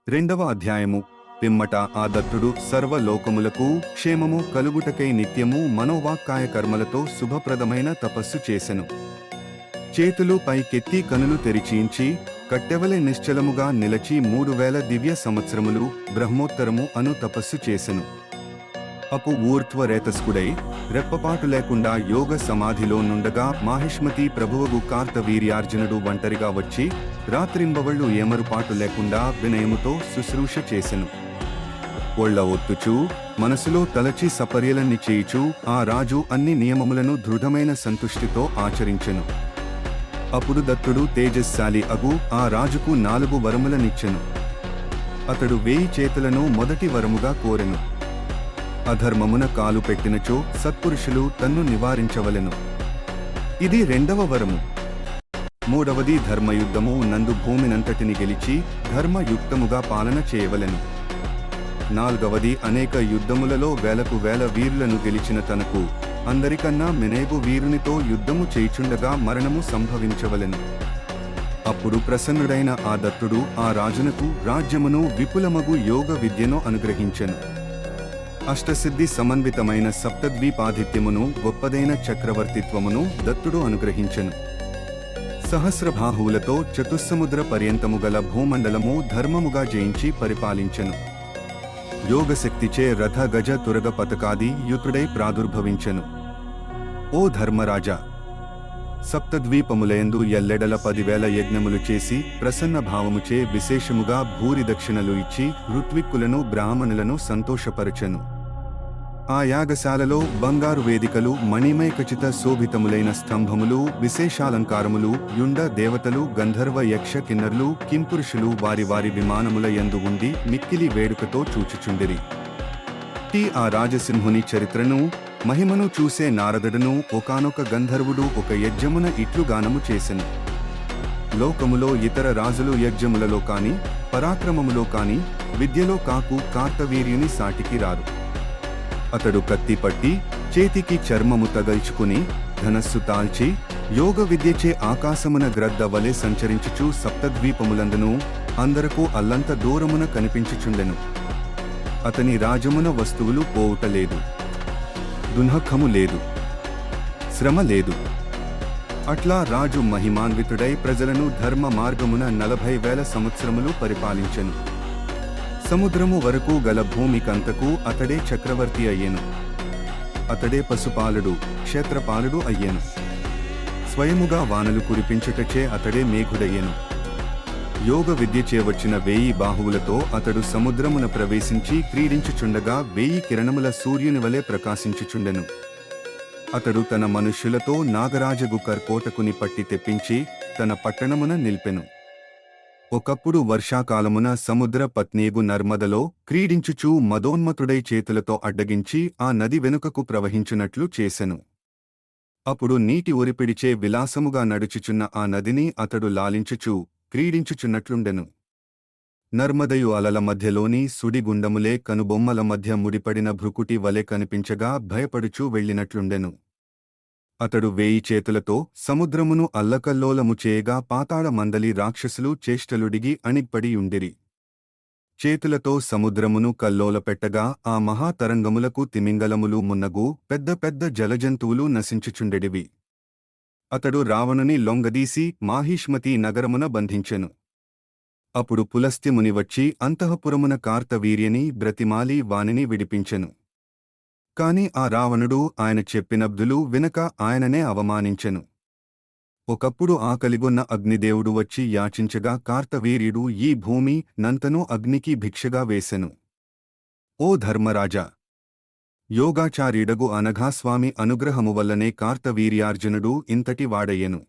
రెండవ అధ్యాయము. పిమ్మట ఆ దత్తుడు సర్వలోకములకు క్షేమము కలుగుటకై నిత్యము మనోవాక్కాయ కర్మలతో శుభప్రదమైన తపస్సు చేసెను. చేతులు పైకెత్తి కనులు తెరిచించి కట్టెవలె నిశ్చలముగా నిలచి 3000 దివ్య సంవత్సరములు బ్రహ్మోత్తరము అను తపస్సు చేసెను. అపు ఊర్ధ్వరేతస్కుడై రెప్పపాటు లేకుండా యోగ సమాధిలో నుండగా మాహిష్మతి ప్రభువగు కార్తవీర్యార్జునుడు ఒంటరిగా వచ్చి రాత్రింబవళ్ళు ఏమరుపాటు లేకుండా వినయముతో శుశ్రూష చేసెను. ఒళ్ళ ఒత్తుచూ మనసులో తలచి సపర్యలన్ని చేయుచూ ఆ రాజు అన్ని నియమములను దృఢమైన సంతుష్టితో ఆచరించెను. అప్పుడు దత్తుడు తేజస్శాలి అగు ఆ రాజుకు 4 వరములనిచ్చెను. అతడు 1000 చేతులను మొదటి వరముగా కోరెను. అధర్మమున కాలు పెట్టినచో సత్పురుషులు తన్ను నివారించవలెను. ఇది రెండవ వరము. మూడవది ధర్మయుద్ధము నందు భూమినంతటిని గెలిచి ధర్మయుక్తముగా పాలన చేయవలెను. నాల్గవది అనేక యుద్ధములలో వేలకు వేల వీరులను గెలిచిన తనకు అందరికన్నా మెనేగు వీరునితో యుద్ధము చేయుచుండగా మరణము సంభవించవలెను. అప్పుడు ప్రసన్నుడైన ఆ దత్తుడు ఆ రాజునకు రాజ్యమును విపులమగు యోగ విద్యను అనుగ్రహించెను. అష్టసిద్ధి సమన్వితమైన సప్తద్వీపాధిత్యమును గొప్పదైన చక్రవర్తిత్వమును దత్తుడు అనుగ్రహించెను. సహస్రబాహువులతో చతుస్సముద్ర పర్యంతము గల భూమండలము ధర్మముగా జయించి పరిపాలించెను. యోగశక్తిచే రథ గజ తురగ పతకాది యుతుడై ప్రాదుర్భవించెను. ఓ ధర్మరాజా, సప్తద్వీపములయందు ఎల్లెడల 10,000 యజ్ఞములు చేసి ప్రసన్న భావముచే విశేషముగా భూరి దక్షిణలు ఇచ్చి ఋత్విక్కులను బ్రాహ్మణులను సంతోషపరచెను. ఆ యాగశాలలో బంగారు వేదికలు మణిమయ ఖచిత శోభితములైన స్తంభములు విశేషాలంకారములు యుండ దేవతలు గంధర్వ యక్ష కిన్నరులు కింపురుషులు వారి వారి విమానముల యందు ఉండి మిక్కిలి వేడుకతో చూచుచుండిరి. ఆ రాజసింహుని చరిత్రను మహిమను చూసే నారదుడును ఒకానొక గంధర్వుడు ఒక యజ్ఞమున ఇట్లు గానము చేసెను. లోకములో ఇతర రాజులు యజ్ఞములలో కాని పరాక్రమములో కాని విద్యలో కాకు కార్తవీర్యుని సాటికి రారు. అతడు కత్తి పట్టి చేతికి చర్మము తగల్చుకుని ధనస్సు తాల్చి యోగ విద్యచే ఆకాశమున గ్రద్ద వలె సంచరించుచు సప్తద్వీపములందును అందరకు అల్లంత దూరమున కనిపించుచుండెను. అతని రాజమున వస్తువులు పోవుటలేదు, దుఃఖము లేదు, శ్రమ లేదు. అట్లా రాజు మహిమాన్వితుడై ప్రజలను ధర్మ మార్గమున 40,000 సంవత్సరములు పరిపాలించెను. సముద్రము వరకు గల భూమికంతకు అతడే చక్రవర్తి అయ్యెను. అతడే పశుపాలుడు క్షేత్రపాలుడు అయ్యెను. స్వయముగా వానలు కురిపించుటచే అతడే మేఘుడయ్యెను. యోగ విద్యచే వచ్చిన 1000 బాహువులతో అతడు సముద్రమున ప్రవేశించి క్రీడించుచుండగా 1000 కిరణముల సూర్యుని వలె ప్రకాశించుచుండెను. అతడు తన మనుష్యులతో నాగరాజగు కర్కోటకుని పట్టి తెప్పించి తన పట్టణమున నిల్పెను. ఒకప్పుడు వర్షాకాలమున సముద్ర పత్నేగు నర్మదలో క్రీడించుచూ మదోన్మతుడై చేతులతో అడ్డగించి ఆ నది వెనుకకు ప్రవహించునట్లు చేసెను. అప్పుడు నీటి ఒరిపిడిచే విలాసముగా నడుచుచున్న ఆ నదిని అతడు లాలించుచూ క్రీడించుచున్నట్లుండెను. నర్మదయు అలల మధ్యలోని సుడిగుండములే కనుబొమ్మల మధ్య ముడిపడిన భృకుటి వలె కనిపించగా భయపడుచూ వెళ్ళినట్లుండెను. అతడు 1000 చేతులతో సముద్రమును అల్లకల్లోలము చేయగా పాతాళ మందలి రాక్షసులు చేష్టలుడిగి అణిగ్పడియుండిరి. చేతులతో సముద్రమును కల్లోలపెట్టగా ఆ మహాతరంగములకు తిమింగలములు మున్నగు పెద్ద పెద్ద జలజంతువులు నశించుచుండెడివి. అతడు రావణుని లొంగదీసి మాహిష్మతి నగరమున బంధించెను. అప్పుడు పులస్త్యముని వచ్చి అంతఃపురమున కార్తవీర్యని బ్రతిమాలి వానిని విడిపించెను. కాని ఆ రావణుడు ఆయన చెప్పినబ్దులు వినక ఆయననే అవమానించెను. ఒకప్పుడు ఆకలిగొన్న అగ్నిదేవుడు వచ్చి యాచించగా కార్తవీర్యుడు ఈ భూమి నంతను అగ్నికి భిక్షగా వేసెను. ఓ ధర్మరాజా, యోగాచార్యుడగు అనఘాస్వామి అనుగ్రహము వల్లనే కార్తవీర్యార్జునుడు ఇంతటి వాడయ్యెను.